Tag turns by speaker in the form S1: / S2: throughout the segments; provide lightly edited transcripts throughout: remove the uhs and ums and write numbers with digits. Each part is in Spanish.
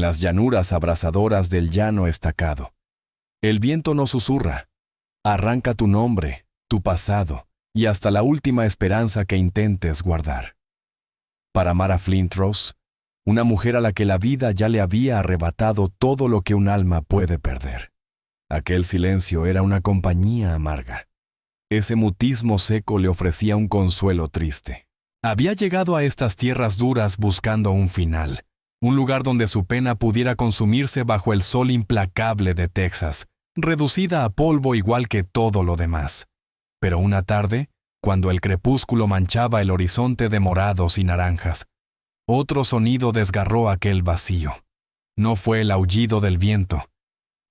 S1: en las llanuras abrasadoras del llano estacado. El viento no susurra, arranca tu nombre, tu pasado y hasta la última esperanza que intentes guardar. Para Mara Flintrose, una mujer a la que la vida ya le había arrebatado todo lo que un alma puede perder. Aquel silencio era una compañía amarga. Ese mutismo seco le ofrecía un consuelo triste. Había llegado a estas tierras duras buscando un final, un lugar donde su pena pudiera consumirse bajo el sol implacable de Texas, reducida a polvo igual que todo lo demás. Pero una tarde, cuando el crepúsculo manchaba el horizonte de morados y naranjas, otro sonido desgarró aquel vacío. No fue el aullido del viento,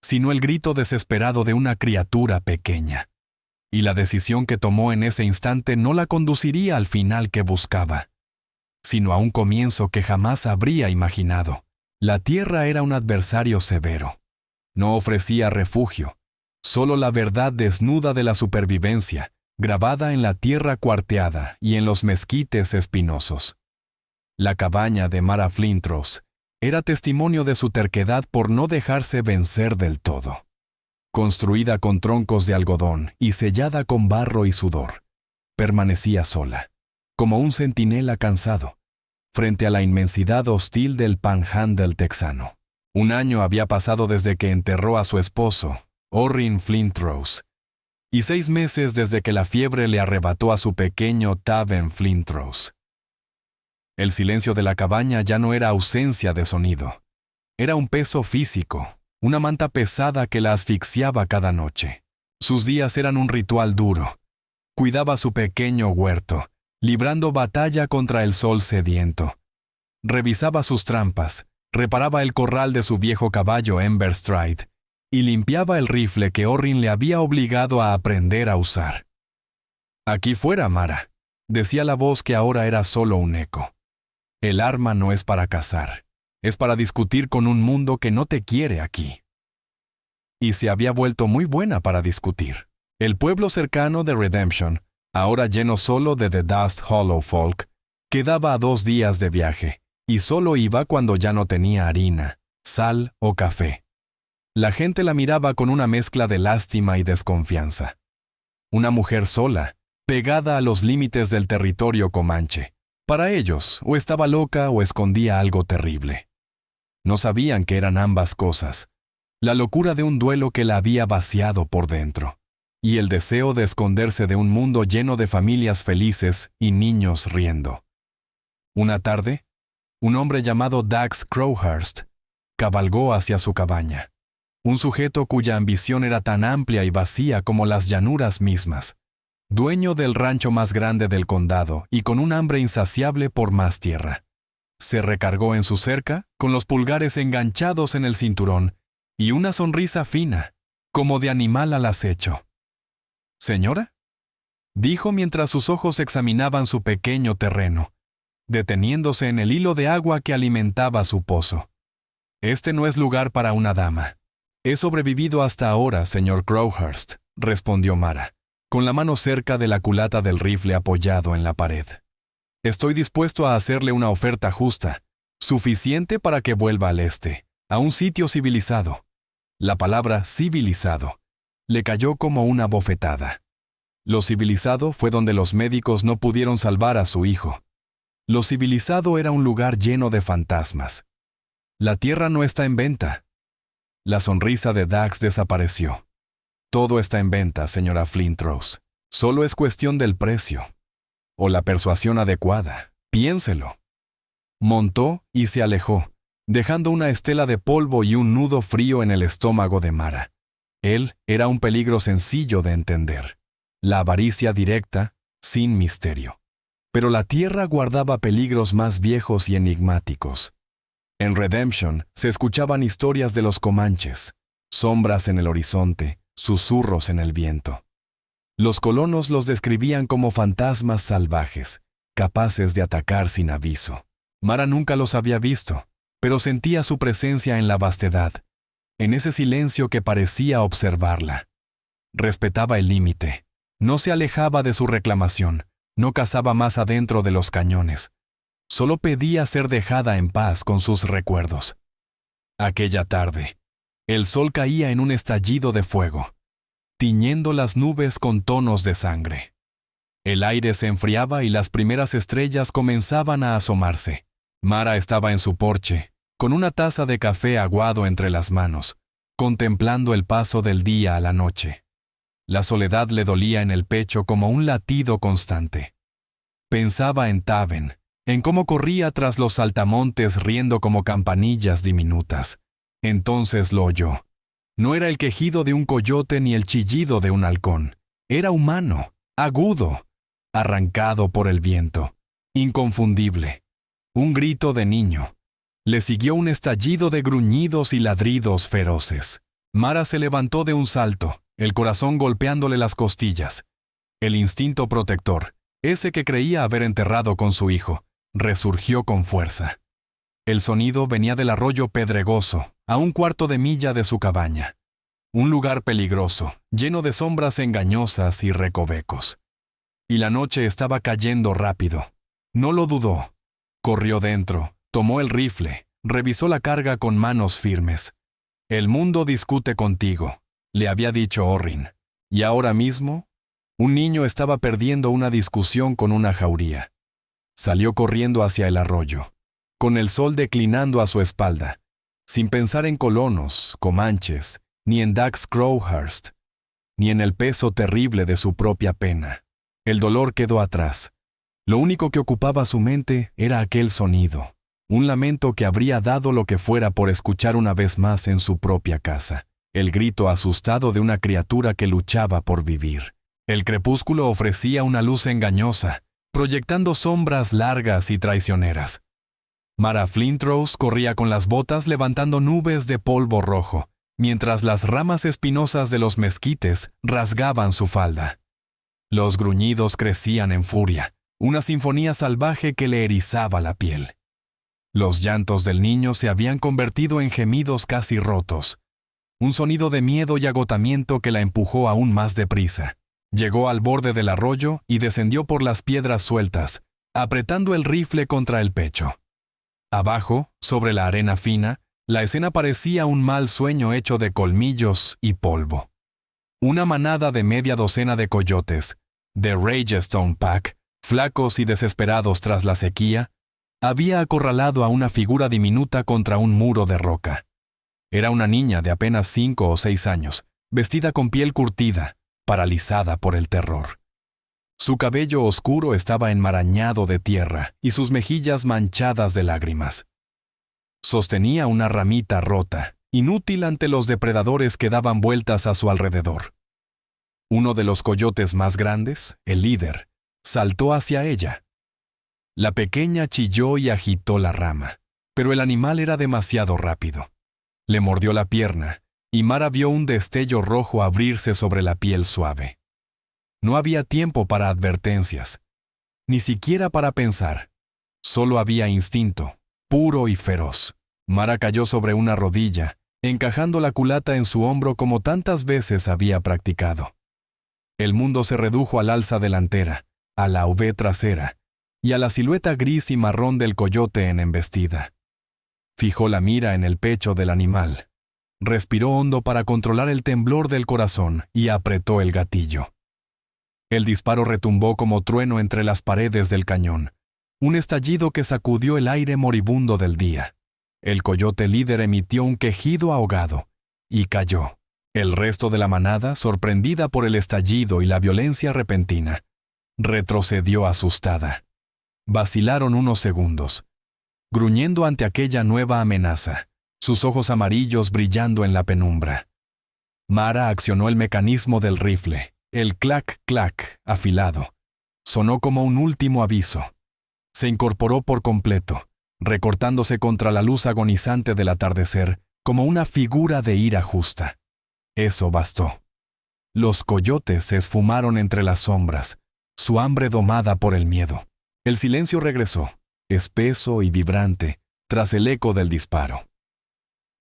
S1: sino el grito desesperado de una criatura pequeña. Y la decisión que tomó en ese instante no la conduciría al final que buscaba, sino a un comienzo que jamás habría imaginado. La tierra era un adversario severo. No ofrecía refugio, solo la verdad desnuda de la supervivencia, grabada en la tierra cuarteada y en los mezquites espinosos. La cabaña de Mara Flintrose era testimonio de su terquedad por no dejarse vencer del todo. Construida con troncos de algodón y sellada con barro y sudor, permanecía sola, como un centinela cansado, frente a la inmensidad hostil del Panhandle texano. Un año había pasado desde que enterró a su esposo, Orrin Flintrose, y 6 meses desde que la fiebre le arrebató a su pequeño Taven Flintrose. El silencio de la cabaña ya no era ausencia de sonido. Era un peso físico, una manta pesada que la asfixiaba cada noche. Sus días eran un ritual duro. Cuidaba su pequeño huerto, librando batalla contra el sol sediento. Revisaba sus trampas, reparaba el corral de su viejo caballo Ember Stride y limpiaba el rifle que Orrin le había obligado a aprender a usar. «Aquí fuera, Mara», decía la voz que ahora era solo un eco. «El arma no es para cazar, es para discutir con un mundo que no te quiere aquí». Y se había vuelto muy buena para discutir. El pueblo cercano de Redemption, ahora lleno solo de The Dust Hollow Folk, quedaba a 2 días de viaje, y solo iba cuando ya no tenía harina, sal o café. La gente la miraba con una mezcla de lástima y desconfianza. Una mujer sola, pegada a los límites del territorio comanche. Para ellos, o estaba loca o escondía algo terrible. No sabían que eran ambas cosas. La locura de un duelo que la había vaciado por dentro, y el deseo de esconderse de un mundo lleno de familias felices y niños riendo. Una tarde, un hombre llamado Dax Crowhurst cabalgó hacia su cabaña. Un sujeto cuya ambición era tan amplia y vacía como las llanuras mismas. Dueño del rancho más grande del condado y con un hambre insaciable por más tierra. Se recargó en su cerca, con los pulgares enganchados en el cinturón, y una sonrisa fina, como de animal al acecho. «¿Señora?», dijo mientras sus ojos examinaban su pequeño terreno, deteniéndose en el hilo de agua que alimentaba su pozo. «Este no es lugar para una dama». «He sobrevivido hasta ahora, señor Crowhurst», respondió Mara, con la mano cerca de la culata del rifle apoyado en la pared. «Estoy dispuesto a hacerle una oferta justa, suficiente para que vuelva al este, a un sitio civilizado». La palabra civilizado le cayó como una bofetada. Lo civilizado fue donde los médicos no pudieron salvar a su hijo. Lo civilizado era un lugar lleno de fantasmas. La tierra no está en venta. La sonrisa de Dax desapareció. «Todo está en venta, señora Flintrose. Solo es cuestión del precio. O la persuasión adecuada. Piénselo». Montó y se alejó, dejando una estela de polvo y un nudo frío en el estómago de Mara. Él era un peligro sencillo de entender. La avaricia directa, sin misterio. Pero la tierra guardaba peligros más viejos y enigmáticos. En Redemption se escuchaban historias de los comanches, sombras en el horizonte, susurros en el viento. Los colonos los describían como fantasmas salvajes, capaces de atacar sin aviso. Mara nunca los había visto, pero sentía su presencia en la vastedad, en ese silencio que parecía observarla. Respetaba el límite, no se alejaba de su reclamación, no cazaba más adentro de los cañones. Solo pedía ser dejada en paz con sus recuerdos. Aquella tarde, el sol caía en un estallido de fuego, tiñendo las nubes con tonos de sangre. El aire se enfriaba y las primeras estrellas comenzaban a asomarse. Mara estaba en su porche, con una taza de café aguado entre las manos, contemplando el paso del día a la noche. La soledad le dolía en el pecho como un latido constante. Pensaba en Taven, en cómo corría tras los saltamontes riendo como campanillas diminutas. Entonces lo oyó. No era el quejido de un coyote ni el chillido de un halcón. Era humano, agudo, arrancado por el viento, inconfundible. Un grito de niño. Le siguió un estallido de gruñidos y ladridos feroces. Mara se levantó de un salto, el corazón golpeándole las costillas. El instinto protector, ese que creía haber enterrado con su hijo, resurgió con fuerza. El sonido venía del arroyo pedregoso, a un cuarto de milla de su cabaña. Un lugar peligroso, lleno de sombras engañosas y recovecos. Y la noche estaba cayendo rápido. No lo dudó. Corrió dentro, tomó el rifle, revisó la carga con manos firmes. «El mundo discute contigo», le había dicho Orrin. Y ahora mismo, un niño estaba perdiendo una discusión con una jauría. Salió corriendo hacia el arroyo, con el sol declinando a su espalda, sin pensar en colonos, comanches, ni en Dax Crowhurst, ni en el peso terrible de su propia pena. El dolor quedó atrás. Lo único que ocupaba su mente era aquel sonido, un lamento que habría dado lo que fuera por escuchar una vez más en su propia casa, el grito asustado de una criatura que luchaba por vivir. El crepúsculo ofrecía una luz engañosa, proyectando sombras largas y traicioneras. Mara Flintrose corría con las botas levantando nubes de polvo rojo, mientras las ramas espinosas de los mezquites rasgaban su falda. Los gruñidos crecían en furia, una sinfonía salvaje que le erizaba la piel. Los llantos del niño se habían convertido en gemidos casi rotos, un sonido de miedo y agotamiento que la empujó aún más deprisa. Llegó al borde del arroyo y descendió por las piedras sueltas, apretando el rifle contra el pecho. Abajo, sobre la arena fina, la escena parecía un mal sueño hecho de colmillos y polvo. Una manada de media docena de coyotes, de Ragestone Pack, flacos y desesperados tras la sequía, había acorralado a una figura diminuta contra un muro de roca. Era una niña de apenas 5 o 6 años, vestida con piel curtida, paralizada por el terror. Su cabello oscuro estaba enmarañado de tierra y sus mejillas manchadas de lágrimas. Sostenía una ramita rota, inútil ante los depredadores que daban vueltas a su alrededor. Uno de los coyotes más grandes, el líder, saltó hacia ella. La pequeña chilló y agitó la rama, pero el animal era demasiado rápido. Le mordió la pierna, y Mara vio un destello rojo abrirse sobre la piel suave. No había tiempo para advertencias, ni siquiera para pensar. Solo había instinto, puro y feroz. Mara cayó sobre una rodilla, encajando la culata en su hombro como tantas veces había practicado. El mundo se redujo al alza delantera, a la V trasera, y a la silueta gris y marrón del coyote en embestida. Fijó la mira en el pecho del animal. Respiró hondo para controlar el temblor del corazón y apretó el gatillo. El disparo retumbó como trueno entre las paredes del cañón, un estallido que sacudió el aire moribundo del día. El coyote líder emitió un quejido ahogado y cayó. El resto de la manada, sorprendida por el estallido y la violencia repentina, retrocedió asustada. Vacilaron unos segundos, gruñendo ante aquella nueva amenaza, sus ojos amarillos brillando en la penumbra. Mara accionó el mecanismo del rifle. El clac-clac, afilado, sonó como un último aviso. Se incorporó por completo, recortándose contra la luz agonizante del atardecer como una figura de ira justa. Eso bastó. Los coyotes se esfumaron entre las sombras, su hambre domada por el miedo. El silencio regresó, espeso y vibrante, tras el eco del disparo.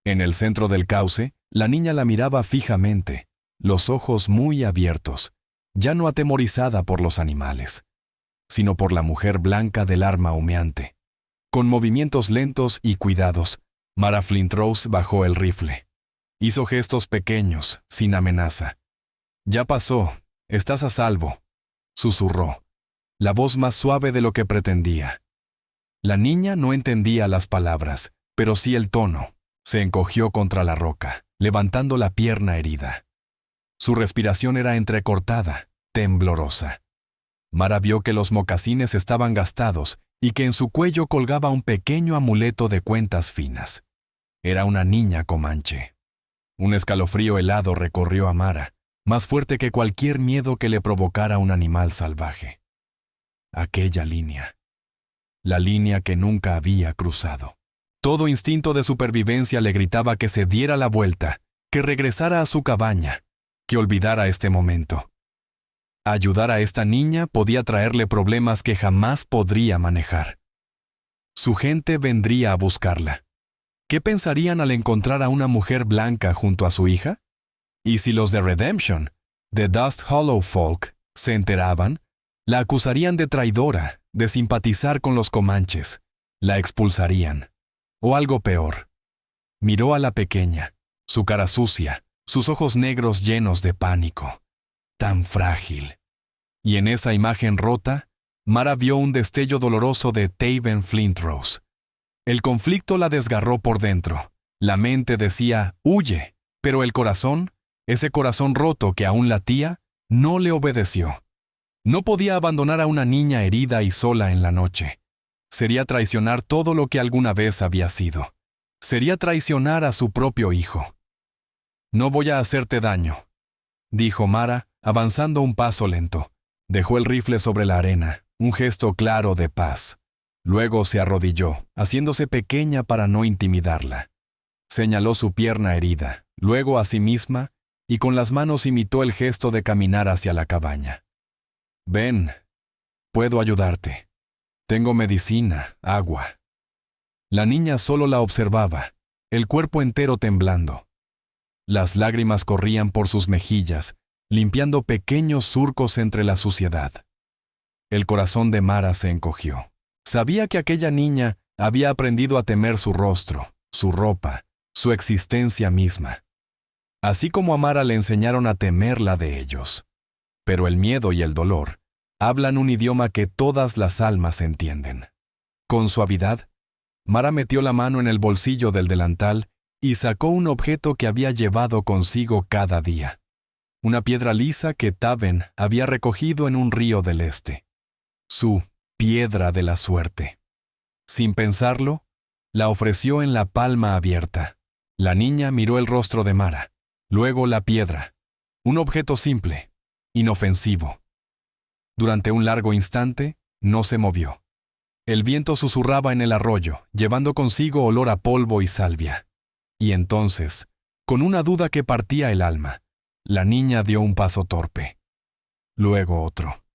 S1: En el centro del cauce, la niña la miraba fijamente, los ojos muy abiertos, ya no atemorizada por los animales, sino por la mujer blanca del arma humeante. Con movimientos lentos y cuidados, Mara Flintrose bajó el rifle. Hizo gestos pequeños, sin amenaza. «Ya pasó, estás a salvo», susurró, la voz más suave de lo que pretendía. La niña no entendía las palabras, pero sí el tono. Se encogió contra la roca, levantando la pierna herida. Su respiración era entrecortada, temblorosa. Mara vio que los mocasines estaban gastados y que en su cuello colgaba un pequeño amuleto de cuentas finas. Era una niña comanche. Un escalofrío helado recorrió a Mara, más fuerte que cualquier miedo que le provocara un animal salvaje. Aquella línea. La línea que nunca había cruzado. Todo instinto de supervivencia le gritaba que se diera la vuelta, que regresara a su cabaña, que olvidara este momento. Ayudar a esta niña podía traerle problemas que jamás podría manejar. Su gente vendría a buscarla. ¿Qué pensarían al encontrar a una mujer blanca junto a su hija? Y si los de Redemption, de Dust Hollow Folk, se enteraban, la acusarían de traidora, de simpatizar con los comanches, la expulsarían. O algo peor. Miró a la pequeña, su cara sucia, sus ojos negros llenos de pánico. Tan frágil. Y en esa imagen rota, Mara vio un destello doloroso de Taven Flintrose. El conflicto la desgarró por dentro. La mente decía, huye, pero el corazón, ese corazón roto que aún latía, no le obedeció. No podía abandonar a una niña herida y sola en la noche. Sería traicionar todo lo que alguna vez había sido. Sería traicionar a su propio hijo. «No voy a hacerte daño», dijo Mara, avanzando un paso lento. Dejó el rifle sobre la arena, un gesto claro de paz. Luego se arrodilló, haciéndose pequeña para no intimidarla. Señaló su pierna herida, luego a sí misma, y con las manos imitó el gesto de caminar hacia la cabaña. «Ven, puedo ayudarte. Tengo medicina, agua». La niña solo la observaba, el cuerpo entero temblando. Las lágrimas corrían por sus mejillas, limpiando pequeños surcos entre la suciedad. El corazón de Mara se encogió. Sabía que aquella niña había aprendido a temer su rostro, su ropa, su existencia misma. Así como a Mara le enseñaron a temerla de ellos. Pero el miedo y el dolor hablan un idioma que todas las almas entienden. Con suavidad, Mara metió la mano en el bolsillo del delantal y sacó un objeto que había llevado consigo cada día. Una piedra lisa que Taven había recogido en un río del este. Su piedra de la suerte. Sin pensarlo, la ofreció en la palma abierta. La niña miró el rostro de Mara, luego la piedra. Un objeto simple, inofensivo. Durante un largo instante, no se movió. El viento susurraba en el arroyo, llevando consigo olor a polvo y salvia. Y entonces, con una duda que partía el alma, la niña dio un paso torpe. Luego otro.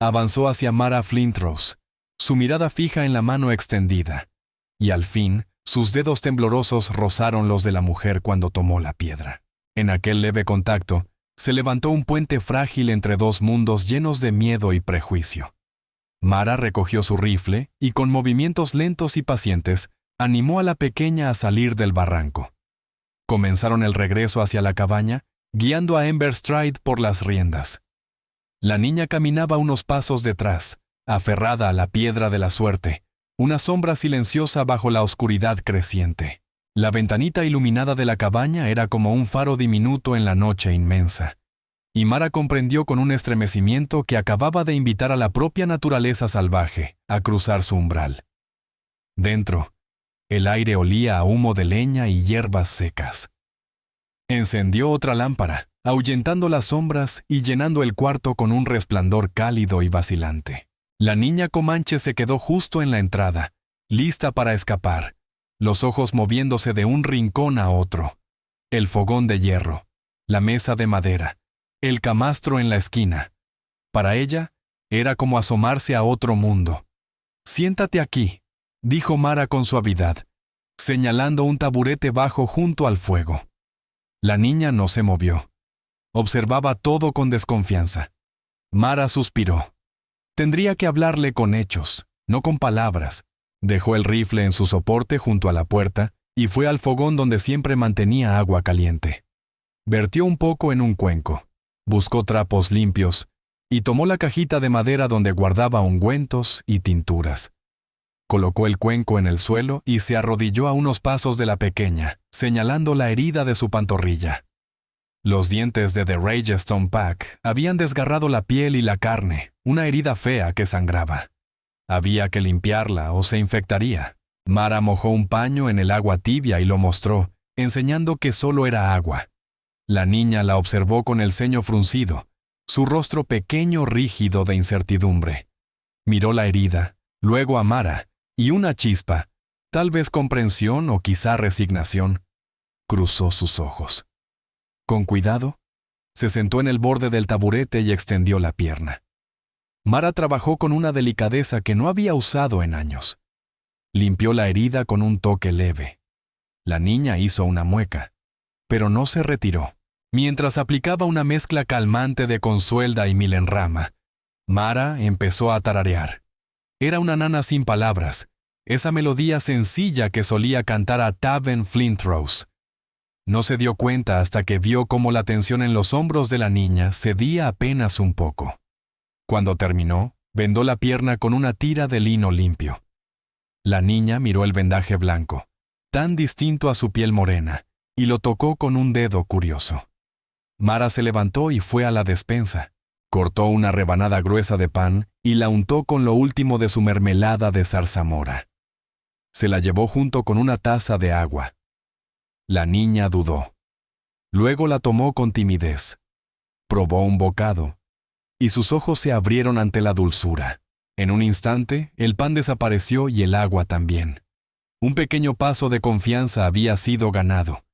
S1: Avanzó hacia Mara Flintrose, su mirada fija en la mano extendida, y al fin, sus dedos temblorosos rozaron los de la mujer cuando tomó la piedra. En aquel leve contacto, se levantó un puente frágil entre dos mundos llenos de miedo y prejuicio. Mara recogió su rifle y con movimientos lentos y pacientes, animó a la pequeña a salir del barranco. Comenzaron el regreso hacia la cabaña, guiando a Ember Stride por las riendas. La niña caminaba unos pasos detrás, aferrada a la piedra de la suerte, una sombra silenciosa bajo la oscuridad creciente. La ventanita iluminada de la cabaña era como un faro diminuto en la noche inmensa. Y Mara comprendió con un estremecimiento que acababa de invitar a la propia naturaleza salvaje a cruzar su umbral. Dentro, el aire olía a humo de leña y hierbas secas. Encendió otra lámpara, ahuyentando las sombras y llenando el cuarto con un resplandor cálido y vacilante. La niña comanche se quedó justo en la entrada, lista para escapar, los ojos moviéndose de un rincón a otro. El fogón de hierro, la mesa de madera, el camastro en la esquina. Para ella, era como asomarse a otro mundo. «Siéntate aquí», dijo Mara con suavidad, señalando un taburete bajo junto al fuego. La niña no se movió. Observaba todo con desconfianza. Mara suspiró. Tendría que hablarle con hechos, no con palabras. Dejó el rifle en su soporte junto a la puerta y fue al fogón donde siempre mantenía agua caliente. Vertió un poco en un cuenco, buscó trapos limpios y tomó la cajita de madera donde guardaba ungüentos y tinturas. Colocó el cuenco en el suelo y se arrodilló a unos pasos de la pequeña, señalando la herida de su pantorrilla. Los dientes de The Ragestone Pack habían desgarrado la piel y la carne, una herida fea que sangraba. Había que limpiarla o se infectaría. Mara mojó un paño en el agua tibia y lo mostró, enseñando que solo era agua. La niña la observó con el ceño fruncido, su rostro pequeño rígido de incertidumbre. Miró la herida, luego a Mara, y una chispa, tal vez comprensión o quizá resignación, cruzó sus ojos. Con cuidado, se sentó en el borde del taburete y extendió la pierna. Mara trabajó con una delicadeza que no había usado en años. Limpió la herida con un toque leve. La niña hizo una mueca, pero no se retiró. Mientras aplicaba una mezcla calmante de consuelda y milenrama, Mara empezó a tararear. Era una nana sin palabras, esa melodía sencilla que solía cantar a Taven Flintrose. No se dio cuenta hasta que vio cómo la tensión en los hombros de la niña cedía apenas un poco. Cuando terminó, vendó la pierna con una tira de lino limpio. La niña miró el vendaje blanco, tan distinto a su piel morena, y lo tocó con un dedo curioso. Mara se levantó y fue a la despensa. Cortó una rebanada gruesa de pan y la untó con lo último de su mermelada de zarzamora. Se la llevó junto con una taza de agua. La niña dudó. Luego la tomó con timidez. Probó un bocado, y sus ojos se abrieron ante la dulzura. En un instante, el pan desapareció y el agua también. Un pequeño paso de confianza había sido ganado.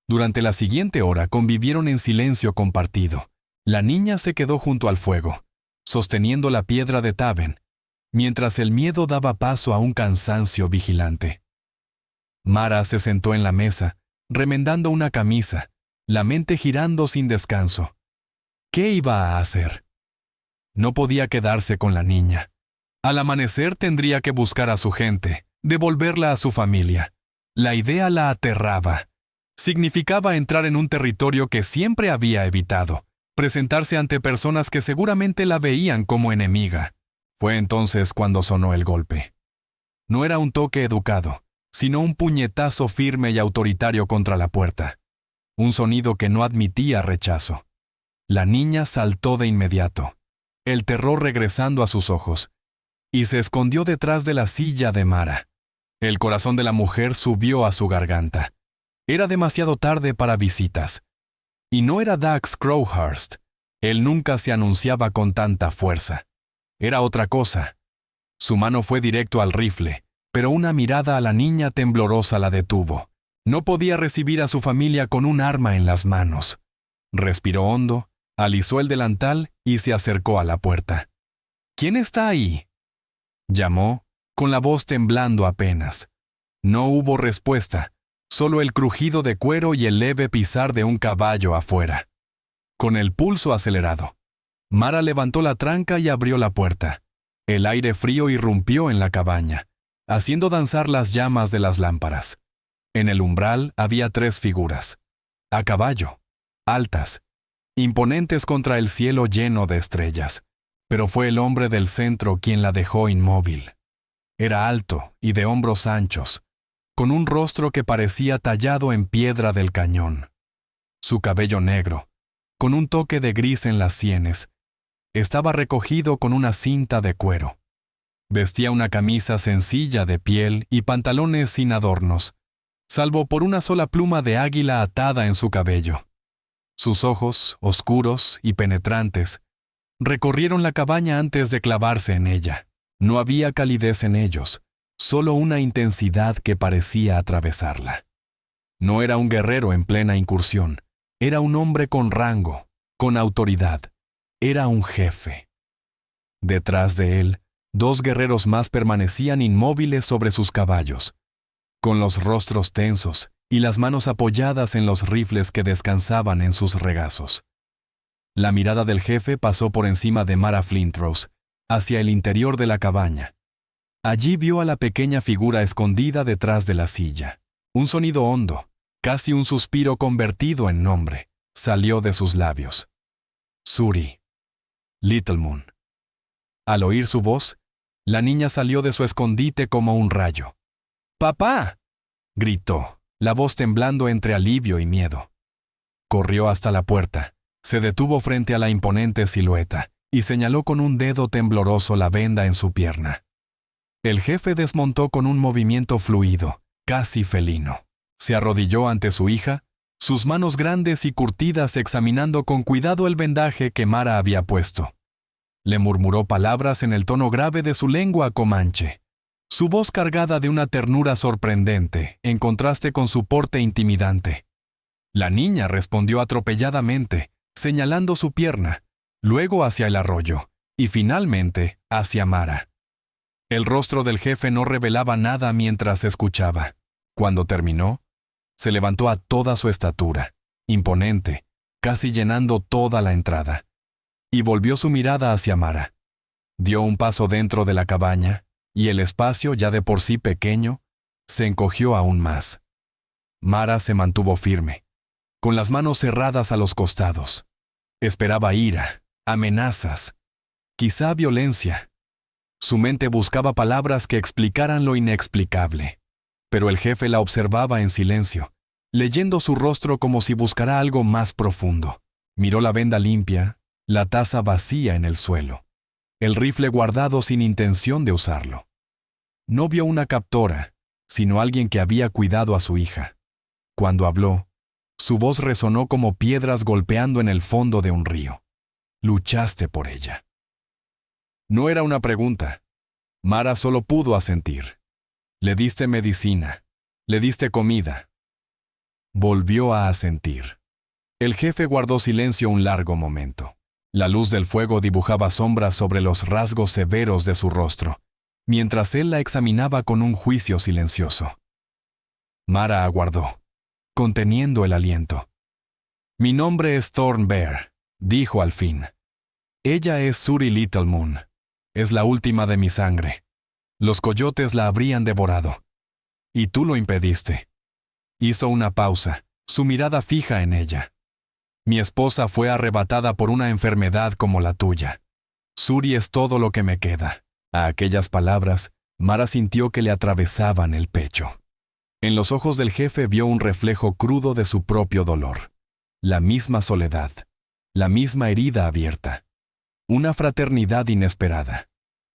S1: Durante la siguiente hora convivieron en silencio compartido. La niña se quedó junto al fuego, sosteniendo la piedra de Taven, mientras el miedo daba paso a un cansancio vigilante. Mara se sentó en la mesa, remendando una camisa, la mente girando sin descanso. ¿Qué iba a hacer? No podía quedarse con la niña. Al amanecer tendría que buscar a su gente, devolverla a su familia. La idea la aterraba. Significaba entrar en un territorio que siempre había evitado, presentarse ante personas que seguramente la veían como enemiga. Fue entonces cuando sonó el golpe. No era un toque educado, sino un puñetazo firme y autoritario contra la puerta. Un sonido que no admitía rechazo. La niña saltó de inmediato, el terror regresando a sus ojos, y se escondió detrás de la silla de Mara. El corazón de la mujer subió a su garganta. Era demasiado tarde para visitas. Y no era Dax Crowhurst. Él nunca se anunciaba con tanta fuerza. Era otra cosa. Su mano fue directo al rifle, pero una mirada a la niña temblorosa la detuvo. No podía recibir a su familia con un arma en las manos. Respiró hondo, alisó el delantal y se acercó a la puerta. ¿Quién está ahí?, llamó, con la voz temblando apenas. No hubo respuesta, solo el crujido de cuero y el leve pisar de un caballo afuera. Con el pulso acelerado, Mara levantó la tranca y abrió la puerta. El aire frío irrumpió en la cabaña, haciendo danzar las llamas de las lámparas. En el umbral había 3 figuras, a caballo, altas, imponentes contra el cielo lleno de estrellas. Pero fue el hombre del centro quien la dejó inmóvil. Era alto y de hombros anchos, con un rostro que parecía tallado en piedra del cañón. Su cabello negro, con un toque de gris en las sienes, estaba recogido con una cinta de cuero. Vestía una camisa sencilla de piel y pantalones sin adornos, salvo por una sola pluma de águila atada en su cabello. Sus ojos, oscuros y penetrantes, recorrieron la cabaña antes de clavarse en ella. No había calidez en ellos, solo una intensidad que parecía atravesarla. No era un guerrero en plena incursión, era un hombre con rango, con autoridad. Era un jefe. Detrás de él, 2 guerreros más permanecían inmóviles sobre sus caballos, con los rostros tensos y las manos apoyadas en los rifles que descansaban en sus regazos. La mirada del jefe pasó por encima de Mara Flintrose, hacia el interior de la cabaña. Allí vio a la pequeña figura escondida detrás de la silla. Un sonido hondo, casi un suspiro convertido en nombre, salió de sus labios. Suri. Little Moon. Al oír su voz, la niña salió de su escondite como un rayo. ¡Papá!, gritó, la voz temblando entre alivio y miedo. Corrió hasta la puerta, se detuvo frente a la imponente silueta y señaló con un dedo tembloroso la venda en su pierna. El jefe desmontó con un movimiento fluido, casi felino. Se arrodilló ante su hija, sus manos grandes y curtidas examinando con cuidado el vendaje que Mara había puesto. Le murmuró palabras en el tono grave de su lengua comanche, su voz cargada de una ternura sorprendente, en contraste con su porte intimidante. La niña respondió atropelladamente, señalando su pierna, luego hacia el arroyo, y finalmente hacia Mara. El rostro del jefe no revelaba nada mientras escuchaba. Cuando terminó, se levantó a toda su estatura, imponente, casi llenando toda la entrada, y volvió su mirada hacia Mara. Dio un paso dentro de la cabaña, y el espacio, ya de por sí pequeño, se encogió aún más. Mara se mantuvo firme, con las manos cerradas a los costados. Esperaba ira, amenazas, quizá violencia. Su mente buscaba palabras que explicaran lo inexplicable, pero el jefe la observaba en silencio, leyendo su rostro como si buscara algo más profundo. Miró la venda limpia, la taza vacía en el suelo, el rifle guardado sin intención de usarlo. No vio una captora, sino alguien que había cuidado a su hija. Cuando habló, su voz resonó como piedras golpeando en el fondo de un río. Luchaste por ella. No era una pregunta. Mara solo pudo asentir. Le diste medicina, le diste comida. Volvió a asentir. El jefe guardó silencio un largo momento. La luz del fuego dibujaba sombras sobre los rasgos severos de su rostro, mientras él la examinaba con un juicio silencioso. Mara aguardó, conteniendo el aliento. Mi nombre es Thornbear, dijo al fin. Ella es Suri Little Moon. Es la última de mi sangre. Los coyotes la habrían devorado. Y tú lo impediste. Hizo una pausa, su mirada fija en ella. Mi esposa fue arrebatada por una enfermedad como la tuya. Suri es todo lo que me queda. A aquellas palabras, Mara sintió que le atravesaban el pecho. En los ojos del jefe vio un reflejo crudo de su propio dolor. La misma soledad, la misma herida abierta. Una fraternidad inesperada.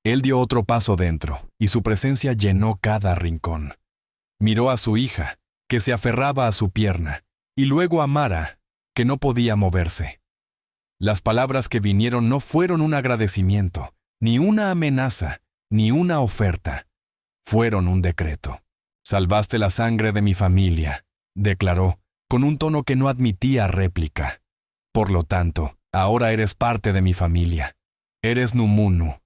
S1: Él dio otro paso dentro, y su presencia llenó cada rincón. Miró a su hija, que se aferraba a su pierna, y luego a Mara, que no podía moverse. Las palabras que vinieron no fueron un agradecimiento, ni una amenaza, ni una oferta. Fueron un decreto. Salvaste la sangre de mi familia, declaró, con un tono que no admitía réplica. Por lo tanto, ahora eres parte de mi familia. Eres Numunu.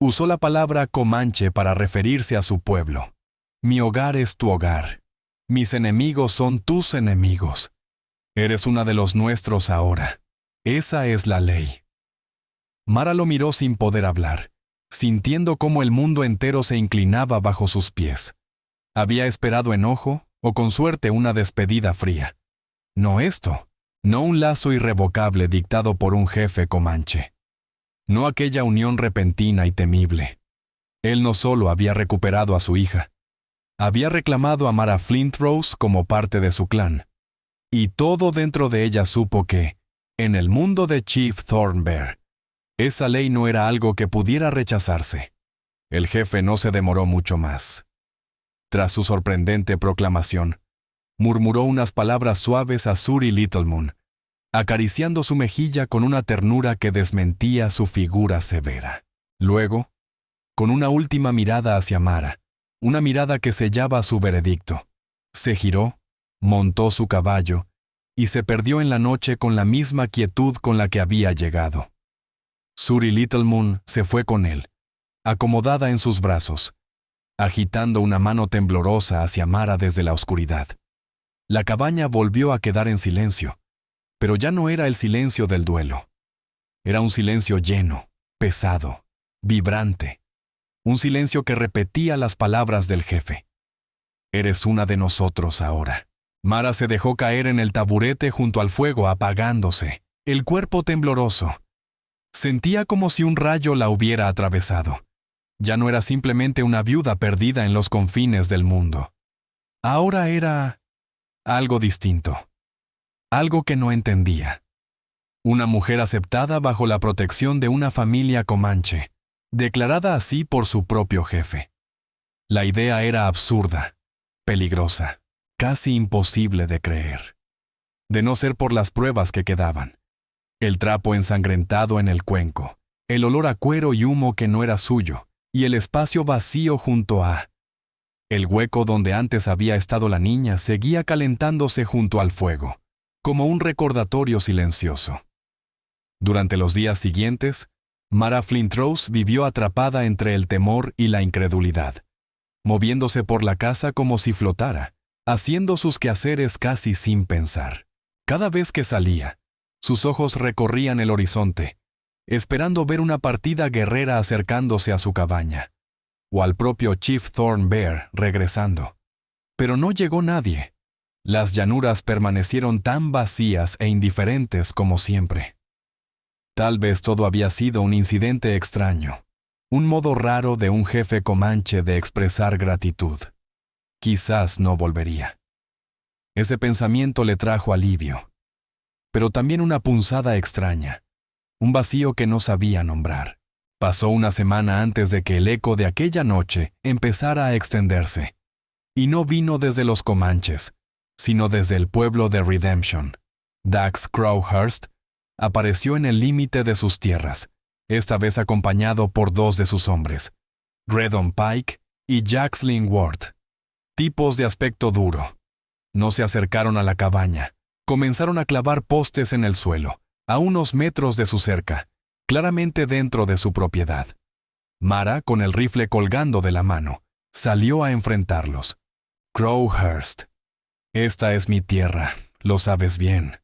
S1: Usó la palabra comanche para referirse a su pueblo. Mi hogar es tu hogar. Mis enemigos son tus enemigos. Eres una de los nuestros ahora. Esa es la ley. Mara lo miró sin poder hablar, sintiendo cómo el mundo entero se inclinaba bajo sus pies. Había esperado enojo o con suerte una despedida fría. No esto, no un lazo irrevocable dictado por un jefe comanche. No aquella unión repentina y temible. Él no solo había recuperado a su hija, había reclamado a Mara Flintrose como parte de su clan. Y todo dentro de ella supo que, en el mundo de Chief Thornbear, esa ley no era algo que pudiera rechazarse. El jefe no se demoró mucho más. Tras su sorprendente proclamación, murmuró unas palabras suaves a Suri Little Moon, acariciando su mejilla con una ternura que desmentía su figura severa. Luego, con una última mirada hacia Mara, una mirada que sellaba su veredicto, se giró, montó su caballo y se perdió en la noche con la misma quietud con la que había llegado. Suri Little Moon se fue con él, acomodada en sus brazos, agitando una mano temblorosa hacia Mara desde la oscuridad. La cabaña volvió a quedar en silencio, pero ya no era el silencio del duelo. Era un silencio lleno, pesado, vibrante, un silencio que repetía las palabras del jefe. Eres una de nosotros ahora. Mara se dejó caer en el taburete junto al fuego, apagándose, el cuerpo tembloroso. Sentía como si un rayo la hubiera atravesado. Ya no era simplemente una viuda perdida en los confines del mundo. Ahora era algo distinto. Algo que no entendía. Una mujer aceptada bajo la protección de una familia comanche, declarada así por su propio jefe. La idea era absurda, peligrosa, casi imposible de creer. De no ser por las pruebas que quedaban. El trapo ensangrentado en el cuenco, el olor a cuero y humo que no era suyo, y el espacio vacío junto a... El hueco donde antes había estado la niña seguía calentándose junto al fuego, como un recordatorio silencioso. Durante los días siguientes, Mara Flintrose vivió atrapada entre el temor y la incredulidad, moviéndose por la casa como si flotara, haciendo sus quehaceres casi sin pensar. Cada vez que salía, sus ojos recorrían el horizonte, esperando ver una partida guerrera acercándose a su cabaña, o al propio Chief Thorn Bear regresando. Pero no llegó nadie. Las llanuras permanecieron tan vacías e indiferentes como siempre. Tal vez todo había sido un incidente extraño, un modo raro de un jefe comanche de expresar gratitud. Quizás no volvería. Ese pensamiento le trajo alivio, pero también una punzada extraña, un vacío que no sabía nombrar. Pasó una semana antes de que el eco de aquella noche empezara a extenderse, y no vino desde los comanches, sino desde el pueblo de Redemption. Dax Crowhurst apareció en el límite de sus tierras, esta vez acompañado por 2 de sus hombres, Redon Pike y Jaxling Ward, tipos de aspecto duro. No se acercaron a la cabaña, comenzaron a clavar postes en el suelo, a unos metros de su cerca, claramente dentro de su propiedad. Mara, con el rifle colgando de la mano, salió a enfrentarlos. Crowhurst, esta es mi tierra, lo sabes bien.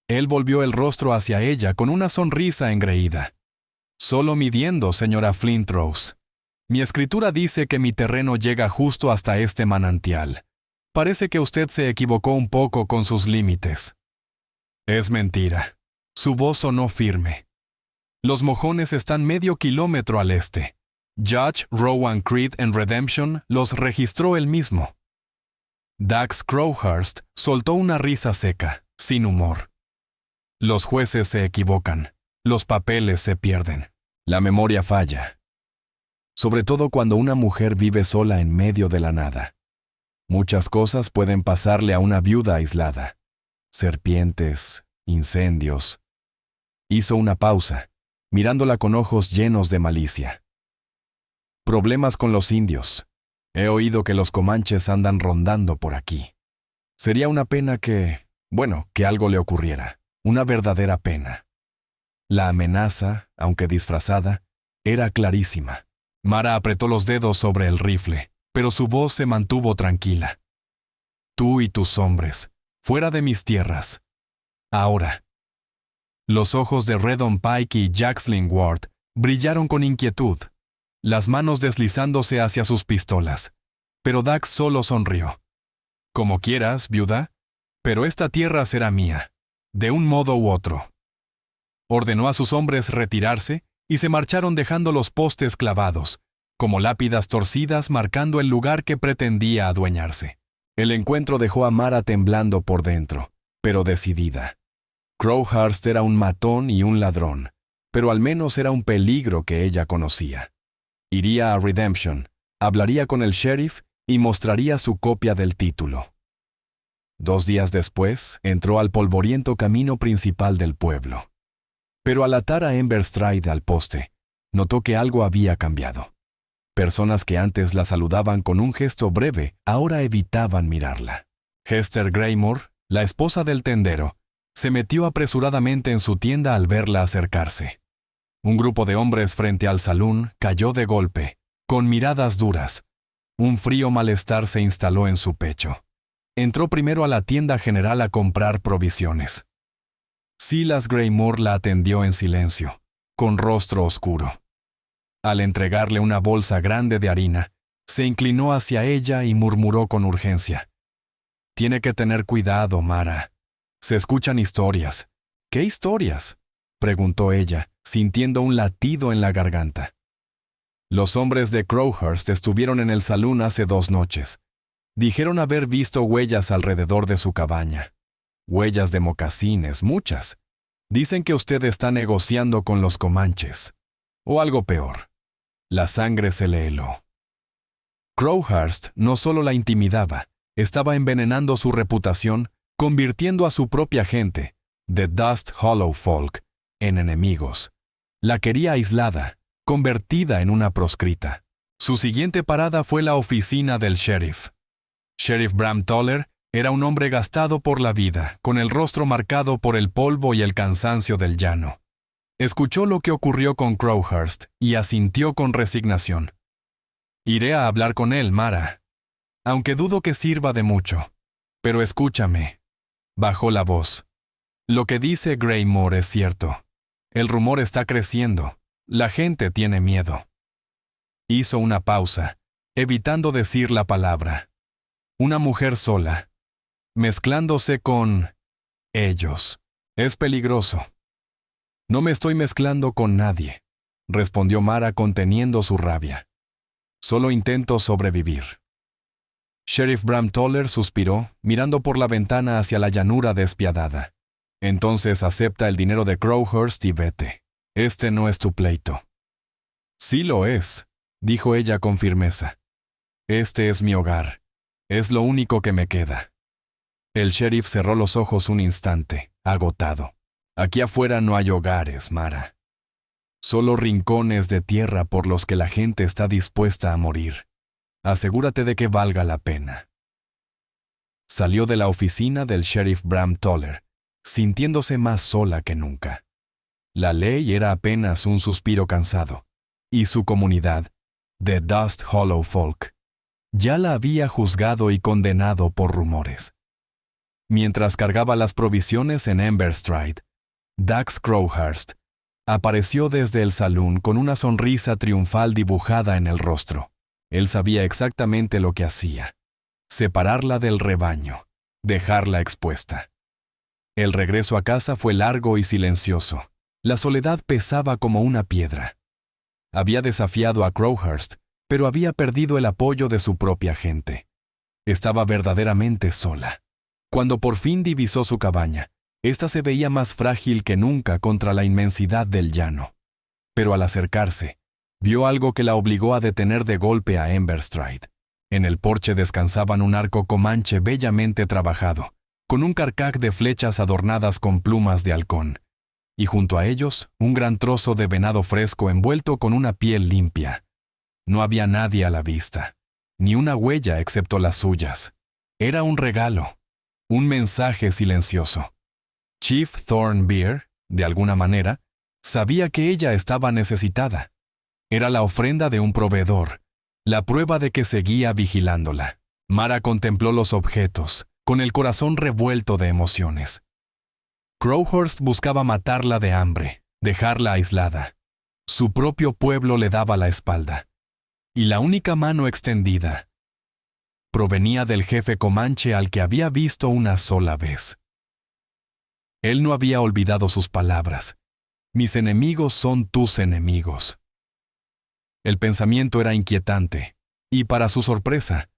S1: Él volvió el rostro hacia ella con una sonrisa engreída. Solo midiendo, señora Flintrose. Mi escritura dice que mi terreno llega justo hasta este manantial. Parece que usted se equivocó un poco con sus límites. Es mentira. Su voz sonó firme. Los mojones están medio kilómetro al este. Judge Rowan Creed en Redemption los registró él mismo. Dax Crowhurst soltó una risa seca, sin humor. Los jueces se equivocan, los papeles se pierden, la memoria falla. Sobre todo cuando una mujer vive sola en medio de la nada. Muchas cosas pueden pasarle a una viuda aislada. Serpientes, incendios. Hizo una pausa, mirándola con ojos llenos de malicia. Problemas con los indios. He oído que los comanches andan rondando por aquí. Sería una pena que algo le ocurriera. Una verdadera pena. La amenaza, aunque disfrazada, era clarísima. Mara apretó los dedos sobre el rifle, pero su voz se mantuvo tranquila. Tú y tus hombres, fuera de mis tierras. Ahora. Los ojos de Redon Pike y Jaxling Ward brillaron con inquietud, las manos deslizándose hacia sus pistolas. Pero Dax solo sonrió. Como quieras, viuda, pero esta tierra será mía, de un modo u otro. Ordenó a sus hombres retirarse y se marcharon dejando los postes clavados, como lápidas torcidas marcando el lugar que pretendía adueñarse. El encuentro dejó a Mara temblando por dentro, pero decidida. Crowhurst era un matón y un ladrón, pero al menos era un peligro que ella conocía. Iría a Redemption, hablaría con el sheriff y mostraría su copia del título. 2 días después, entró al polvoriento camino principal del pueblo. Pero al atar a Ember Stride al poste, notó que algo había cambiado. Personas que antes la saludaban con un gesto breve, ahora evitaban mirarla. Hester Greymore, la esposa del tendero, se metió apresuradamente en su tienda al verla acercarse. Un grupo de hombres frente al salón cayó de golpe, con miradas duras. Un frío malestar se instaló en su pecho. Entró primero a la tienda general a comprar provisiones. Silas Greymore la atendió en silencio, con rostro oscuro. Al entregarle una bolsa grande de harina, Se inclinó hacia ella y murmuró con urgencia. «Tiene que tener cuidado, Mara. Se escuchan historias». «¿Qué historias?», preguntó ella, sintiendo un latido en la garganta. Los hombres de Crowhurst estuvieron en el salón hace 2 noches. Dijeron haber visto huellas alrededor de su cabaña. Huellas de mocasines, muchas. Dicen que usted está negociando con los comanches. O algo peor. La sangre se le heló. Crowhurst no solo la intimidaba, estaba envenenando su reputación, convirtiendo a su propia gente, The Dust Hollow Folk, en enemigos. La quería aislada, convertida en una proscrita. Su siguiente parada fue la oficina del sheriff. Sheriff Bram Toller era un hombre gastado por la vida, con el rostro marcado por el polvo y el cansancio del llano. Escuchó lo que ocurrió con Crowhurst y asintió con resignación. «Iré a hablar con él, Mara. Aunque dudo que sirva de mucho. Pero escúchame». Bajó la voz. «Lo que dice Graymore es cierto. El rumor está creciendo. La gente tiene miedo». Hizo una pausa, evitando decir la palabra. Una mujer sola, mezclándose con ellos. Es peligroso. «No me estoy mezclando con nadie», respondió Mara conteniendo su rabia. «Solo intento sobrevivir». Sheriff Bram Toller suspiró, mirando por la ventana hacia la llanura despiadada. «Entonces acepta el dinero de Crowhurst y vete. Este no es tu pleito». «Sí lo es», dijo ella con firmeza. «Este es mi hogar. Es lo único que me queda». El sheriff cerró los ojos un instante, agotado. «Aquí afuera no hay hogares, Mara. Solo rincones de tierra por los que la gente está dispuesta a morir. Asegúrate de que valga la pena». Salió de la oficina del sheriff Bram Toller, sintiéndose más sola que nunca. La ley era apenas un suspiro cansado, y su comunidad, The Dust Hollow Folk, ya la había juzgado y condenado por rumores. Mientras cargaba las provisiones en Emberstride, Dax Crowhurst apareció desde el salón con una sonrisa triunfal dibujada en el rostro. Él sabía exactamente lo que hacía: separarla del rebaño, dejarla expuesta. El regreso a casa fue largo y silencioso. La soledad pesaba como una piedra. Había desafiado a Crowhurst, pero había perdido el apoyo de su propia gente. Estaba verdaderamente sola. Cuando por fin divisó su cabaña, ésta se veía más frágil que nunca contra la inmensidad del llano. Pero al acercarse, vio algo que la obligó a detener de golpe a Emberstride. En el porche descansaban un arco comanche bellamente trabajado, con un carcaj de flechas adornadas con plumas de halcón, y junto a ellos un gran trozo de venado fresco envuelto con una piel limpia. No había nadie a la vista, ni una huella excepto las suyas. Era un regalo, un mensaje silencioso. Chief Thornbeer, de alguna manera, sabía que ella estaba necesitada. Era la ofrenda de un proveedor, la prueba de que seguía vigilándola. Mara contempló los objetos, con el corazón revuelto de emociones. Crowhurst buscaba matarla de hambre, dejarla aislada. Su propio pueblo le daba la espalda. Y la única mano extendida provenía del jefe comanche al que había visto una sola vez. Él no había olvidado sus palabras: «Mis enemigos son tus enemigos». El pensamiento era inquietante, y para su sorpresa,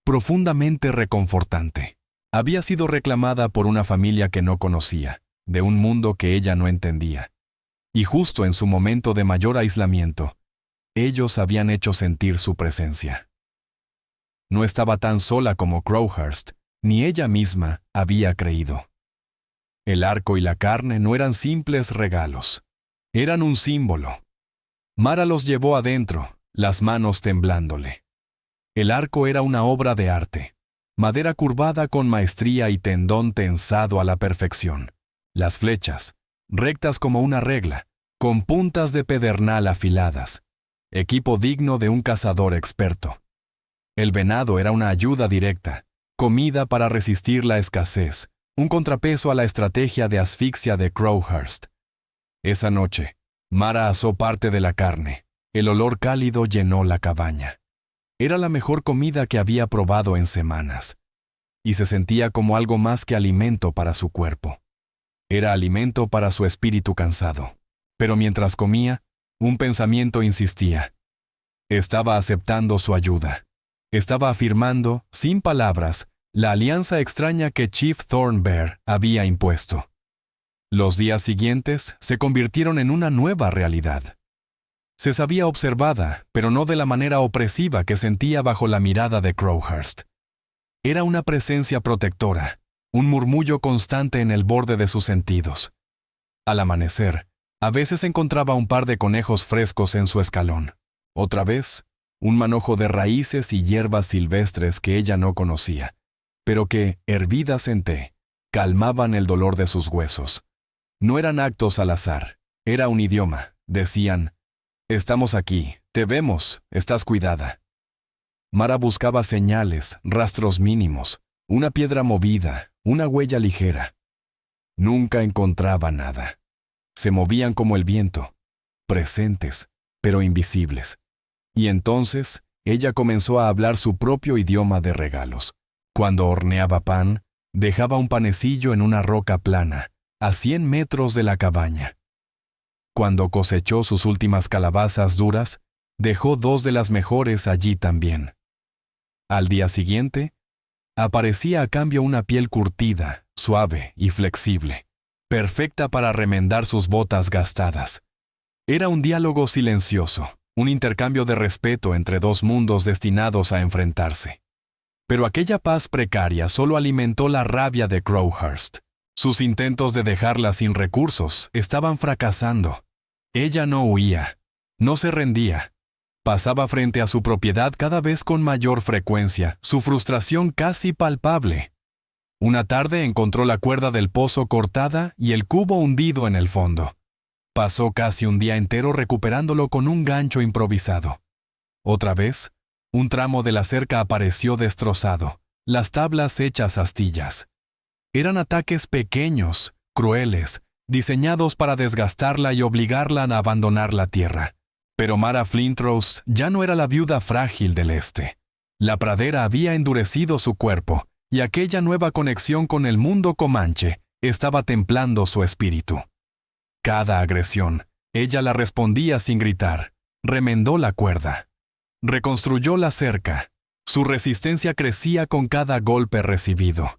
S1: profundamente reconfortante. Había sido reclamada por una familia que no conocía, de un mundo que ella no entendía. Y justo en su momento de mayor aislamiento, ellos habían hecho sentir su presencia. No estaba tan sola como Crowhurst, ni ella misma había creído. El arco y la carne no eran simples regalos, eran un símbolo. Mara los llevó adentro, las manos temblándole. El arco era una obra de arte, madera curvada con maestría y tendón tensado a la perfección. Las flechas, rectas como una regla, con puntas de pedernal afiladas, equipo digno de un cazador experto. El venado era una ayuda directa, comida para resistir la escasez, un contrapeso a la estrategia de asfixia de Crowhurst. Esa noche, Mara asó parte de la carne. El olor cálido llenó la cabaña. Era la mejor comida que había probado en semanas, y se sentía como algo más que alimento para su cuerpo. Era alimento para su espíritu cansado. Pero mientras comía, un pensamiento insistía. Estaba aceptando su ayuda. Estaba afirmando, sin palabras, la alianza extraña que Chief Thornbear había impuesto. Los días siguientes se convirtieron en una nueva realidad. Se sabía observada, pero no de la manera opresiva que sentía bajo la mirada de Crowhurst. Era una presencia protectora, un murmullo constante en el borde de sus sentidos. Al amanecer, a veces encontraba un par de conejos frescos en su escalón. Otra vez, un manojo de raíces y hierbas silvestres que ella no conocía, pero que, hervidas en té, calmaban el dolor de sus huesos. No eran actos al azar, era un idioma. Decían, «Estamos aquí, te vemos, estás cuidada». Mara buscaba señales, rastros mínimos, una piedra movida, una huella ligera. Nunca encontraba nada. Se movían como el viento, presentes, pero invisibles. Y entonces, ella comenzó a hablar su propio idioma de regalos. Cuando horneaba pan, dejaba un panecillo en una roca plana, a 100 metros de la cabaña. Cuando cosechó sus últimas calabazas duras, dejó 2 de las mejores allí también. Al día siguiente, aparecía a cambio una piel curtida, suave y flexible, perfecta para remendar sus botas gastadas. Era un diálogo silencioso, un intercambio de respeto entre 2 mundos destinados a enfrentarse. Pero aquella paz precaria solo alimentó la rabia de Crowhurst. Sus intentos de dejarla sin recursos estaban fracasando. Ella no huía, no se rendía. Pasaba frente a su propiedad cada vez con mayor frecuencia, su frustración casi palpable. Una tarde encontró la cuerda del pozo cortada y el cubo hundido en el fondo. Pasó casi un día entero recuperándolo con un gancho improvisado. Otra vez, un tramo de la cerca apareció destrozado, las tablas hechas astillas. Eran ataques pequeños, crueles, diseñados para desgastarla y obligarla a abandonar la tierra. Pero Mara Flintrose ya no era la viuda frágil del este. La pradera había endurecido su cuerpo, y aquella nueva conexión con el mundo comanche estaba templando su espíritu. Cada agresión, ella la respondía sin gritar, remendó la cuerda, reconstruyó la cerca. Su resistencia crecía con cada golpe recibido.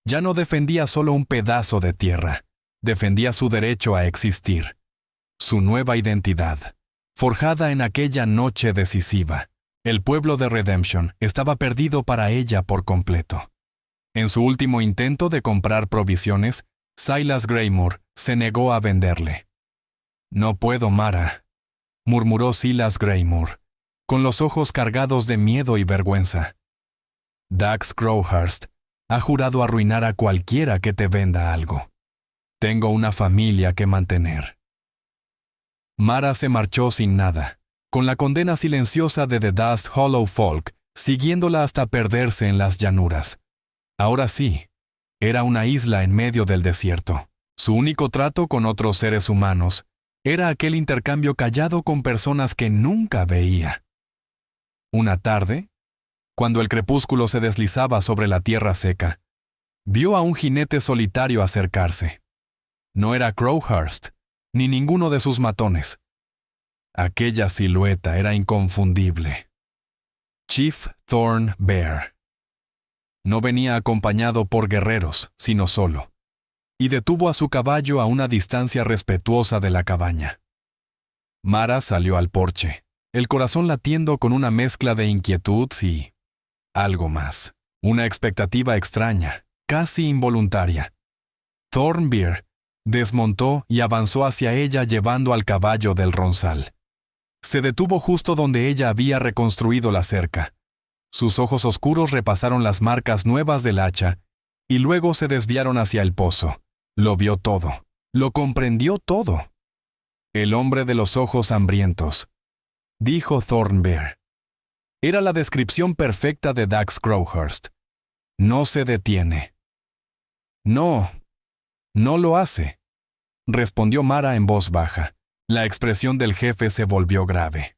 S1: Ya no defendía solo un pedazo de tierra, defendía su derecho a existir, su nueva identidad. Forjada en aquella noche decisiva, el pueblo de Redemption estaba perdido para ella por completo. En su último intento de comprar provisiones, Silas Greymore se negó a venderle. «No puedo, Mara», murmuró Silas Greymore, con los ojos cargados de miedo y vergüenza. «Dax Crowhurst ha jurado arruinar a cualquiera que te venda algo. Tengo una familia que mantener». Mara se marchó sin nada, con la condena silenciosa de The Dust Hollow Folk, siguiéndola hasta perderse en las llanuras. Ahora sí, era una isla en medio del desierto. Su único trato con otros seres humanos era aquel intercambio callado con personas que nunca veía. Una tarde, cuando el crepúsculo se deslizaba sobre la tierra seca, vio a un jinete solitario acercarse. No era Crowhurst, ni ninguno de sus matones. Aquella silueta era inconfundible. Chief Thornbear. No venía acompañado por guerreros, sino solo, y detuvo a su caballo a una distancia respetuosa de la cabaña. Mara salió al porche, el corazón latiendo con una mezcla de inquietud y algo más, una expectativa extraña, casi involuntaria. Thornbear desmontó y avanzó hacia ella llevando al caballo del ronzal. Se detuvo justo donde ella había reconstruido la cerca. Sus ojos oscuros repasaron las marcas nuevas del hacha y luego se desviaron hacia el pozo. Lo vio todo. Lo comprendió todo. «El hombre de los ojos hambrientos», dijo Thornbear. Era la descripción perfecta de Dax Crowhurst. No se detiene. «No, no lo hace», respondió Mara en voz baja. La expresión del jefe se volvió grave.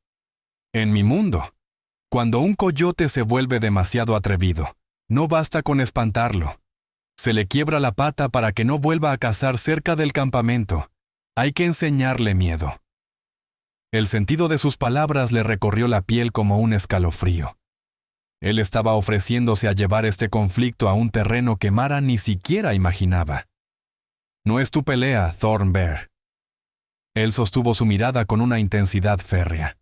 S1: «En mi mundo. Cuando un coyote se vuelve demasiado atrevido, no basta con espantarlo. Se le quiebra la pata para que no vuelva a cazar cerca del campamento. Hay que enseñarle miedo. El sentido de sus palabras le recorrió la piel como un escalofrío. Él estaba ofreciéndose a llevar este conflicto a un terreno que Mara ni siquiera imaginaba. No es tu pelea, Thornbear. Él sostuvo su mirada con una intensidad férrea.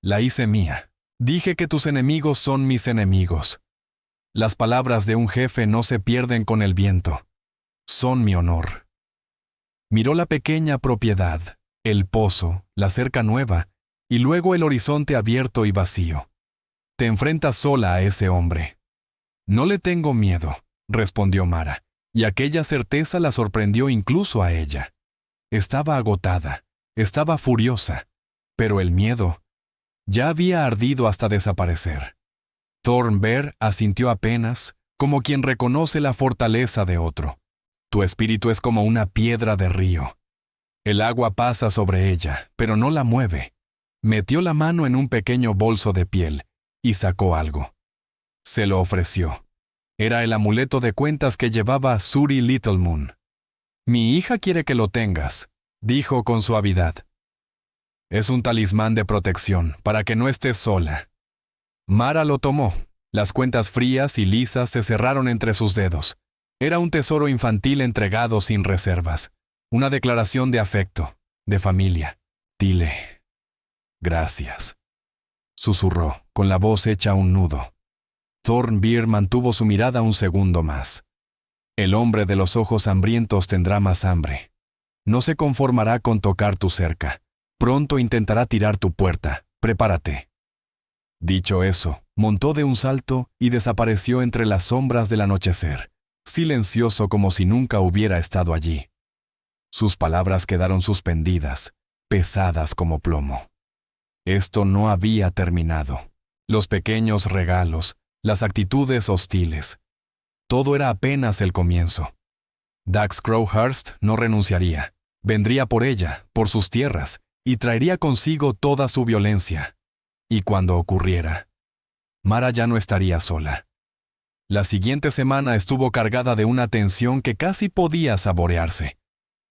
S1: La hice mía. Dije que tus enemigos son mis enemigos. Las palabras de un jefe no se pierden con el viento. Son mi honor. Miró la pequeña propiedad, el pozo, la cerca nueva, y luego el horizonte abierto y vacío. Te enfrentas sola a ese hombre. No le tengo miedo, respondió Mara, y aquella certeza la sorprendió incluso a ella. Estaba agotada, estaba furiosa, pero el miedo ya había ardido hasta desaparecer. Thornbear asintió apenas, como quien reconoce la fortaleza de otro. Tu espíritu es como una piedra de río. El agua pasa sobre ella, pero no la mueve. Metió la mano en un pequeño bolso de piel y sacó algo. Se lo ofreció. Era el amuleto de cuentas que llevaba Suri Littlemoon. Mi hija quiere que lo tengas, dijo con suavidad. Es un talismán de protección, para que no estés sola. Mara lo tomó. Las cuentas frías y lisas se cerraron entre sus dedos. Era un tesoro infantil entregado sin reservas. Una declaración de afecto, de familia. Dile. Gracias. Susurró, con la voz hecha un nudo. Thornbear mantuvo su mirada un segundo más. El hombre de los ojos hambrientos tendrá más hambre. No se conformará con tocar tu cerca. Pronto intentará tirar tu puerta. Prepárate. Dicho eso, montó de un salto y desapareció entre las sombras del anochecer, silencioso como si nunca hubiera estado allí. Sus palabras quedaron suspendidas, pesadas como plomo. Esto no había terminado. Los pequeños regalos, las actitudes hostiles. Todo era apenas el comienzo. Dax Crowhurst no renunciaría. Vendría por ella, por sus tierras, y traería consigo toda su violencia. Y cuando ocurriera, Mara ya no estaría sola. La siguiente semana estuvo cargada de una tensión que casi podía saborearse.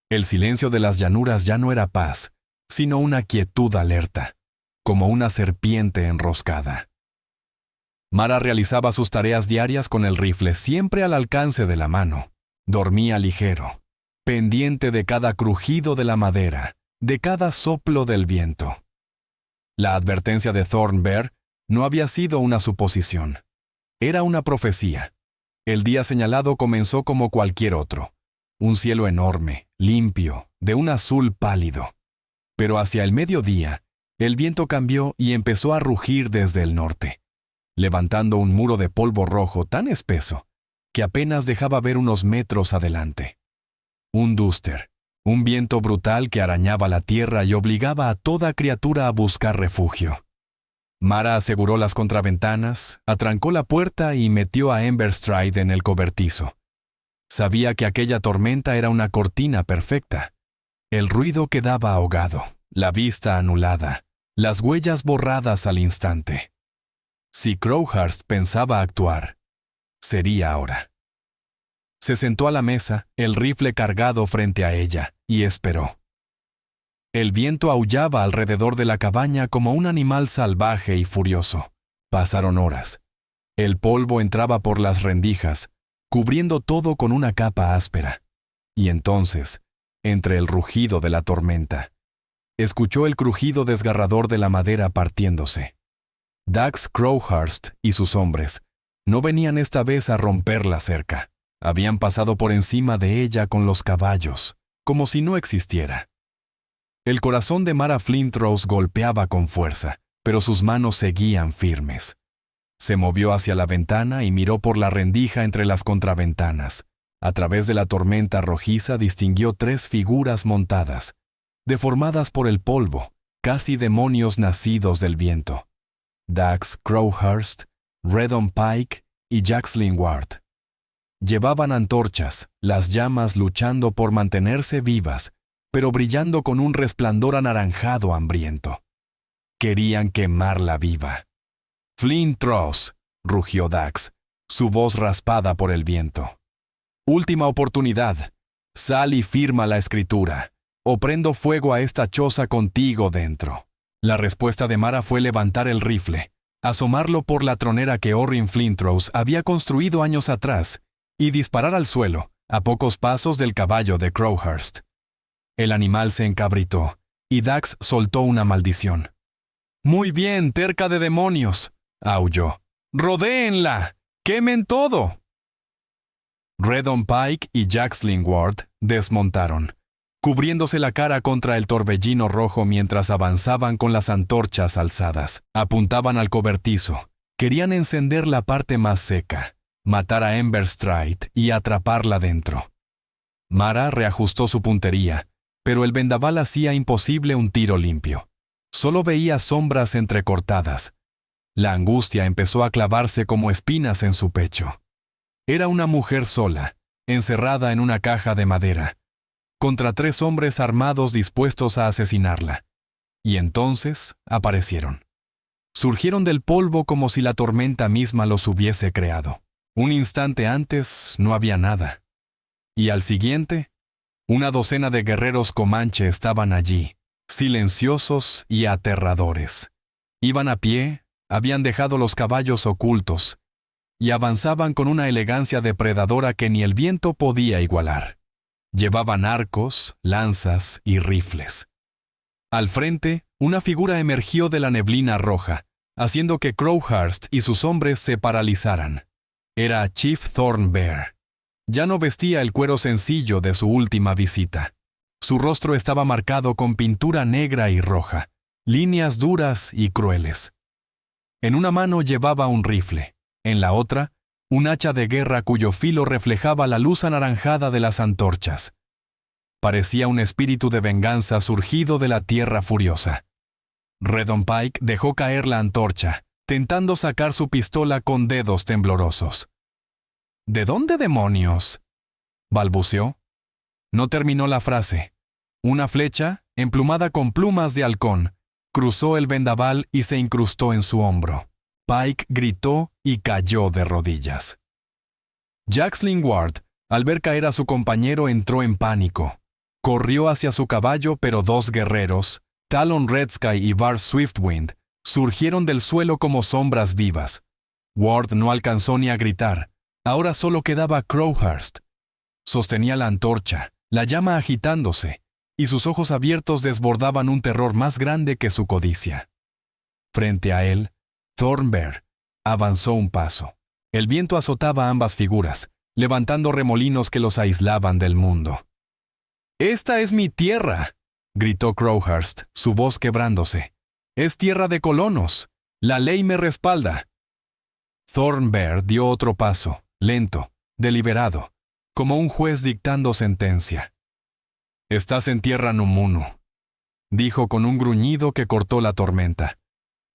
S1: El silencio de las llanuras ya no era paz, sino una quietud alerta, como una serpiente enroscada. Mara realizaba sus tareas diarias con el rifle siempre al alcance de la mano. Dormía ligero, pendiente de cada crujido de la madera, de cada soplo del viento. La advertencia de Thornbear no había sido una suposición. Era una profecía. El día señalado comenzó como cualquier otro. Un cielo enorme, limpio, de un azul pálido. Pero hacia el mediodía, el viento cambió y empezó a rugir desde el norte, levantando un muro de polvo rojo tan espeso que apenas dejaba ver unos metros adelante. Un duster, un viento brutal que arañaba la tierra y obligaba a toda criatura a buscar refugio. Mara aseguró las contraventanas, atrancó la puerta y metió a Emberstride en el cobertizo. Sabía que aquella tormenta era una cortina perfecta. El ruido quedaba ahogado, la vista anulada, las huellas borradas al instante. Si Crowhurst pensaba actuar, sería ahora. Se sentó a la mesa, el rifle cargado frente a ella, y esperó. El viento aullaba alrededor de la cabaña como un animal salvaje y furioso. Pasaron horas. El polvo entraba por las rendijas, cubriendo todo con una capa áspera. Y entonces, entre el rugido de la tormenta, escuchó el crujido desgarrador de la madera partiéndose. Dax Crowhurst y sus hombres no venían esta vez a romper la cerca. Habían pasado por encima de ella con los caballos, como si no existiera. El corazón de Mara Flintrose golpeaba con fuerza, pero sus manos seguían firmes. Se movió hacia la ventana y miró por la rendija entre las contraventanas. A través de la tormenta rojiza distinguió 3 figuras montadas, deformadas por el polvo, casi demonios nacidos del viento. Dax Crowhurst, Redon Pike y Jaxlyn Ward. Llevaban antorchas, las llamas luchando por mantenerse vivas, pero brillando con un resplandor anaranjado hambriento. Querían quemarla viva. Flintros, rugió Dax, su voz raspada por el viento. Última oportunidad. Sal y firma la escritura, o prendo fuego a esta choza contigo dentro. La respuesta de Mara fue levantar el rifle, asomarlo por la tronera que Orrin Flintrose había construido años atrás y disparar al suelo, a pocos pasos del caballo de Crowhurst. El animal se encabritó y Dax soltó una maldición. «Muy bien, terca de demonios», aulló. «¡Rodéenla! ¡Quemen todo!». Redon Pike y Jaxling Ward desmontaron, cubriéndose la cara contra el torbellino rojo mientras avanzaban con las antorchas alzadas. Apuntaban al cobertizo. Querían encender la parte más seca, matar a Ember Stride y atraparla dentro. Mara reajustó su puntería, pero el vendaval hacía imposible un tiro limpio. Solo veía sombras entrecortadas. La angustia empezó a clavarse como espinas en su pecho. Era una mujer sola, encerrada en una caja de madera, contra 3 hombres armados dispuestos a asesinarla. Y entonces aparecieron. Surgieron del polvo como si la tormenta misma los hubiese creado. Un instante antes no había nada. Y al siguiente, una docena de guerreros comanche estaban allí, silenciosos y aterradores. Iban a pie, habían dejado los caballos ocultos, y avanzaban con una elegancia depredadora que ni el viento podía igualar. Llevaban arcos, lanzas y rifles. Al frente, una figura emergió de la neblina roja, haciendo que Crowhurst y sus hombres se paralizaran. Era Chief Thornbear. Ya no vestía el cuero sencillo de su última visita. Su rostro estaba marcado con pintura negra y roja, líneas duras y crueles. En una mano llevaba un rifle. En la otra, un hacha de guerra cuyo filo reflejaba la luz anaranjada de las antorchas. Parecía un espíritu de venganza surgido de la tierra furiosa. Redon Pike dejó caer la antorcha, tentando sacar su pistola con dedos temblorosos. «¿De dónde demonios?», balbuceó. No terminó la frase. Una flecha, emplumada con plumas de halcón, cruzó el vendaval y se incrustó en su hombro. Pike gritó y cayó de rodillas. Jaxling Ward, al ver caer a su compañero, entró en pánico. Corrió hacia su caballo, pero 2 guerreros, Talon Redsky y Var Swiftwind, surgieron del suelo como sombras vivas. Ward no alcanzó ni a gritar. Ahora solo quedaba Crowhurst. Sostenía la antorcha, la llama agitándose, y sus ojos abiertos desbordaban un terror más grande que su codicia. Frente a él, Thornbear avanzó un paso. El viento azotaba ambas figuras, levantando remolinos que los aislaban del mundo. «¡Esta es mi tierra!», gritó Crowhurst, su voz quebrándose. «Es tierra de colonos. La ley me respalda». Thornbear dio otro paso, lento, deliberado, como un juez dictando sentencia. «Estás en tierra Numunu», dijo con un gruñido que cortó la tormenta.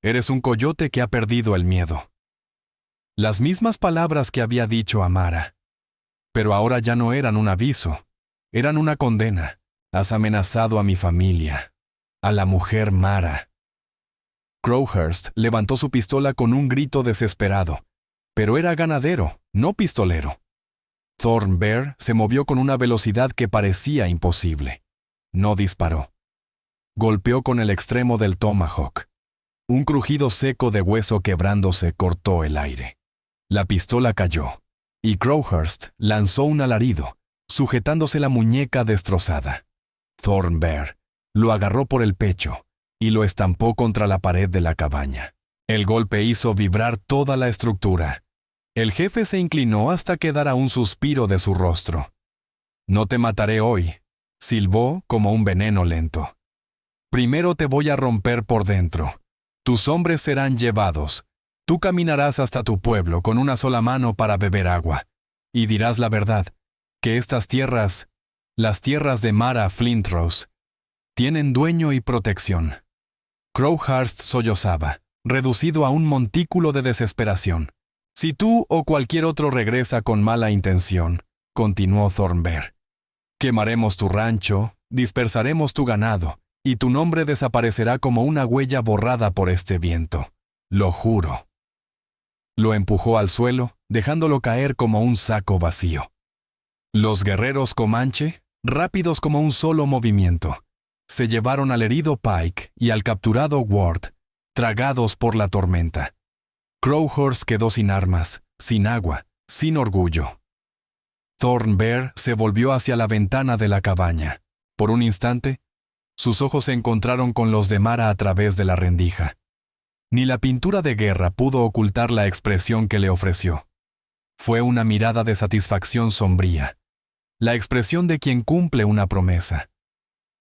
S1: «Eres un coyote que ha perdido el miedo». Las mismas palabras que había dicho a Mara. Pero ahora ya no eran un aviso, eran una condena. «Has amenazado a mi familia, a la mujer Mara». Crowhurst levantó su pistola con un grito desesperado, pero era ganadero, no pistolero. Thornbear se movió con una velocidad que parecía imposible. No disparó. Golpeó con el extremo del tomahawk. Un crujido seco de hueso quebrándose cortó el aire. La pistola cayó, y Crowhurst lanzó un alarido, sujetándose la muñeca destrozada. Thornbear lo agarró por el pecho y lo estampó contra la pared de la cabaña. El golpe hizo vibrar toda la estructura. El jefe se inclinó hasta quedara un suspiro de su rostro. «No te mataré hoy», silbó como un veneno lento. «Primero te voy a romper por dentro. Tus hombres serán llevados. Tú caminarás hasta tu pueblo con una sola mano para beber agua. Y dirás la verdad, que estas tierras, las tierras de Mara Flintrose, tienen dueño y protección». Crowhurst sollozaba, reducido a un montículo de desesperación. «Si tú o cualquier otro regresa con mala intención», continuó Thornbear, «quemaremos tu rancho, dispersaremos tu ganado, y tu nombre desaparecerá como una huella borrada por este viento. Lo juro». Lo empujó al suelo, dejándolo caer como un saco vacío. Los guerreros Comanche, rápidos como un solo movimiento, se llevaron al herido Pike y al capturado Ward, tragados por la tormenta. Crowhorse quedó sin armas, sin agua, sin orgullo. Thornbear se volvió hacia la ventana de la cabaña. Por un instante, sus ojos se encontraron con los de Mara a través de la rendija. Ni la pintura de guerra pudo ocultar la expresión que le ofreció. Fue una mirada de satisfacción sombría, la expresión de quien cumple una promesa.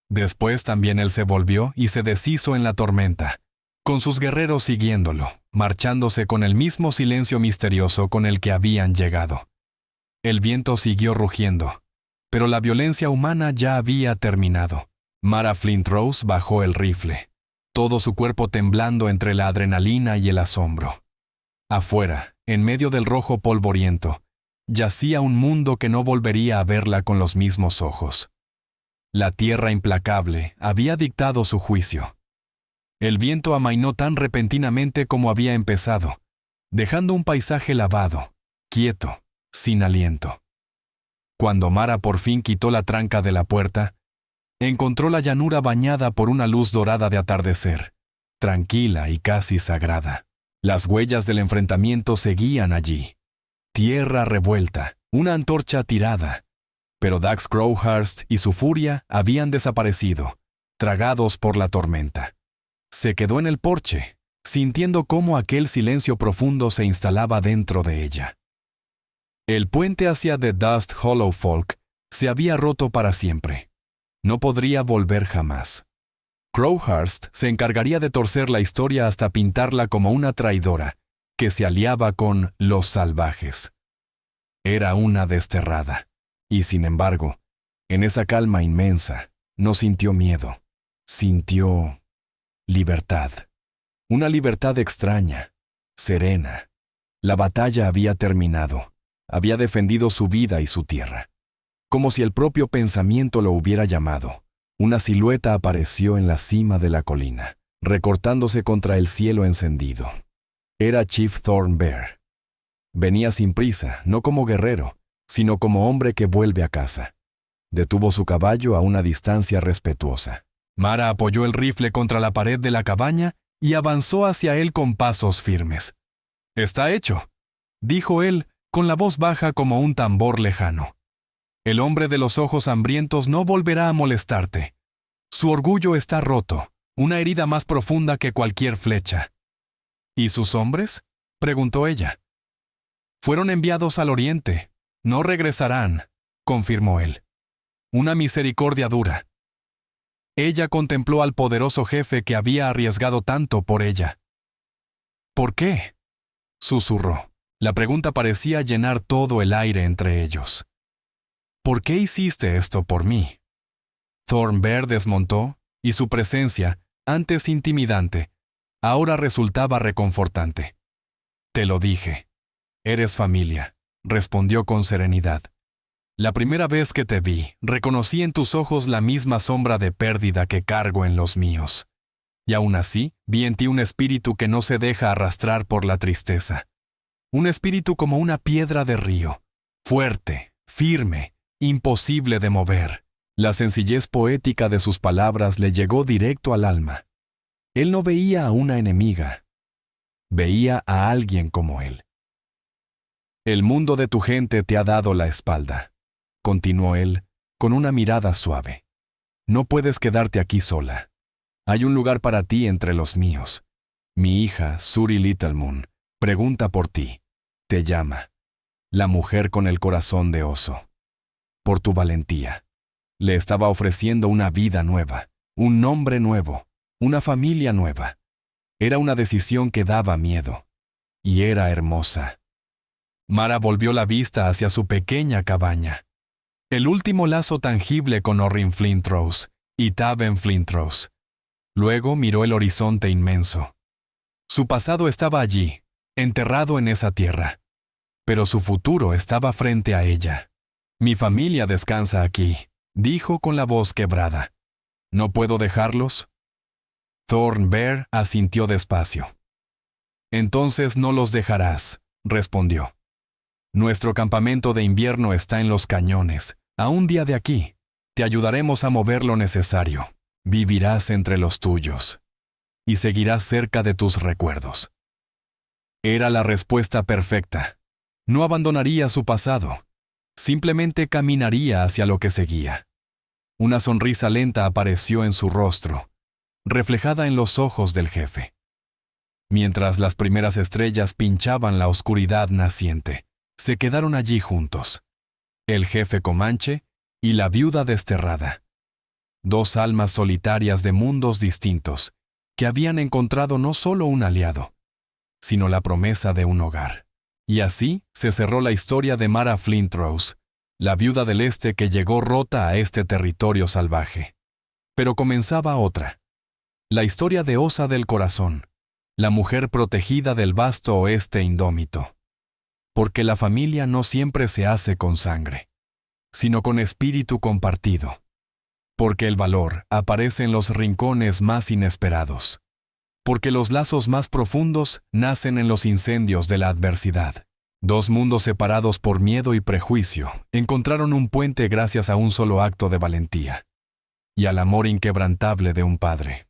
S1: Después también él se volvió y se deshizo en la tormenta, con sus guerreros siguiéndolo, marchándose con el mismo silencio misterioso con el que habían llegado. El viento siguió rugiendo, pero la violencia humana ya había terminado. Mara Flintrose bajó el rifle, todo su cuerpo temblando entre la adrenalina y el asombro. Afuera, en medio del rojo polvoriento, yacía un mundo que no volvería a verla con los mismos ojos. La tierra implacable había dictado su juicio. El viento amainó tan repentinamente como había empezado, dejando un paisaje lavado, quieto, sin aliento. Cuando Mara por fin quitó la tranca de la puerta, encontró la llanura bañada por una luz dorada de atardecer, tranquila y casi sagrada. Las huellas del enfrentamiento seguían allí. Tierra revuelta, una antorcha tirada. Pero Dax Crowhurst y su furia habían desaparecido, tragados por la tormenta. Se quedó en el porche, sintiendo cómo aquel silencio profundo se instalaba dentro de ella. El puente hacia The Dust Hollow Folk se había roto para siempre. No podría volver jamás. Crowhurst se encargaría de torcer la historia hasta pintarla como una traidora que se aliaba con los salvajes. Era una desterrada. Y sin embargo, en esa calma inmensa, no sintió miedo, sintió libertad. Una libertad extraña, serena. La batalla había terminado, había defendido su vida y su tierra. Como si el propio pensamiento lo hubiera llamado, una silueta apareció en la cima de la colina, recortándose contra el cielo encendido. Era Chief Thornbear. Venía sin prisa, no como guerrero, sino como hombre que vuelve a casa. Detuvo su caballo a una distancia respetuosa. Mara apoyó el rifle contra la pared de la cabaña y avanzó hacia él con pasos firmes. «Está hecho», dijo él, con la voz baja como un tambor lejano. «El hombre de los ojos hambrientos no volverá a molestarte. Su orgullo está roto, una herida más profunda que cualquier flecha». «¿Y sus hombres?», preguntó ella. «Fueron enviados al oriente. No regresarán», confirmó él. «Una misericordia dura». Ella contempló al poderoso jefe que había arriesgado tanto por ella. «¿Por qué?», susurró. La pregunta parecía llenar todo el aire entre ellos. «¿Por qué hiciste esto por mí?». Thornbear desmontó, y su presencia, antes intimidante, ahora resultaba reconfortante. «Te lo dije. Eres familia», respondió con serenidad. «La primera vez que te vi, reconocí en tus ojos la misma sombra de pérdida que cargo en los míos. Y aún así, vi en ti un espíritu que no se deja arrastrar por la tristeza. Un espíritu como una piedra de río, fuerte, firme, imposible de mover». La sencillez poética de sus palabras le llegó directo al alma. Él no veía a una enemiga, veía a alguien como él. «El mundo de tu gente te ha dado la espalda», continuó él, con una mirada suave. «No puedes quedarte aquí sola. Hay un lugar para ti entre los míos. Mi hija, Suri Littlemoon, pregunta por ti. Te llama. La mujer con el corazón de oso. Por tu valentía. Le estaba ofreciendo una vida nueva, un nombre nuevo, una familia nueva. Era una decisión que daba miedo. Y era hermosa». Mara volvió la vista hacia su pequeña cabaña. El último lazo tangible con Orrin Flintrose y Taven Flintrose. Luego miró el horizonte inmenso. Su pasado estaba allí, enterrado en esa tierra. Pero su futuro estaba frente a ella. «Mi familia descansa aquí», dijo con la voz quebrada. «¿No puedo dejarlos?». Thornbear asintió despacio. «Entonces no los dejarás», respondió. Nuestro campamento de invierno está en los cañones. A un día de aquí, te ayudaremos a mover lo necesario. Vivirás entre los tuyos y seguirás cerca de tus recuerdos. Era la respuesta perfecta. No abandonaría su pasado. Simplemente caminaría hacia lo que seguía. Una sonrisa lenta apareció en su rostro, reflejada en los ojos del jefe. Mientras las primeras estrellas pinchaban la oscuridad naciente, se quedaron allí juntos. El jefe Comanche y la viuda desterrada. Dos almas solitarias de mundos distintos, que habían encontrado no solo un aliado, sino la promesa de un hogar. Y así se cerró la historia de Mara Flintrose, la viuda del Este que llegó rota a este territorio salvaje. Pero comenzaba otra. La historia de Osa del Corazón, la mujer protegida del vasto oeste indómito. Porque la familia no siempre se hace con sangre, sino con espíritu compartido. Porque el valor aparece en los rincones más inesperados. Porque los lazos más profundos nacen en los incendios de la adversidad. Dos mundos separados por miedo y prejuicio encontraron un puente gracias a un solo acto de valentía y al amor inquebrantable de un padre.